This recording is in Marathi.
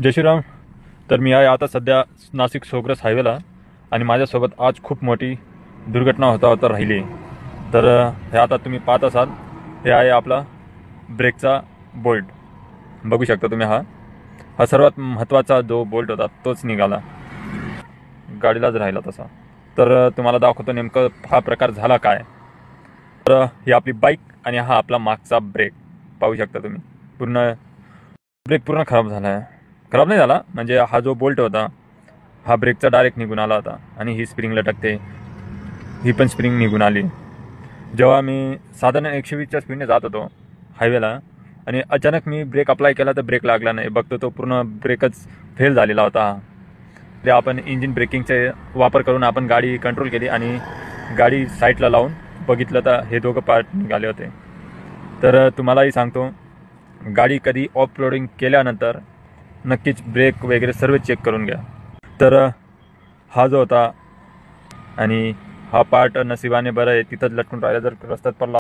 जय श्रीराम. तर मी आहे आता सध्या नाशिक सोग्रस हायवेला आणि माझ्यासोबत आज खूप मोठी दुर्घटना होता राहिली. तर हे आता तुम्ही पाहत असाल, हे आहे आपला ब्रेकचा बोल्ट. बघू शकता तुम्ही. हा सर्वात महत्त्वाचा जो बोल्ट होता तोच निघाला, गाडीलाच राहिला तसा. तर तुम्हाला दाखवतो नेमकं हा प्रकार झाला काय. तर ही आपली बाईक आणि हा आपला मागचा ब्रेक पाहू शकता तुम्ही. ब्रेक पूर्ण खराब झाला आहे. खराब नाही झाला म्हणजे हा जो बोल्ट होता हा ब्रेकचा डायरेक्ट निघून आला होता आणि ही स्प्रिंग लटकते, ही पण स्प्रिंग निघून आली. जेव्हा मी साधारण 120च्या स्पीडने जात होतो हायवेला आणि अचानक मी ब्रेक अप्लाय केला तर ब्रेक लागला नाही. बघतो तो पूर्ण ब्रेकच फेल झालेला होता. ते आपण इंजिन ब्रेकिंगचे वापर करून आपण गाडी कंट्रोल केली आणि गाडी साईडला लावून बघितलं तर हे दोघं पार्ट निघाले होते. तर तुम्हालाही सांगतो, गाडी कधी ऑफ रोडिंग केल्यानंतर नक्कीच ब्रेक वगैरे सर्व चेक करून घ्या. तर हा जो होता आणि हा पार्ट नशिबाने बरं आहे तिथंच लटकून राहिला, जर रस्त्यात पडला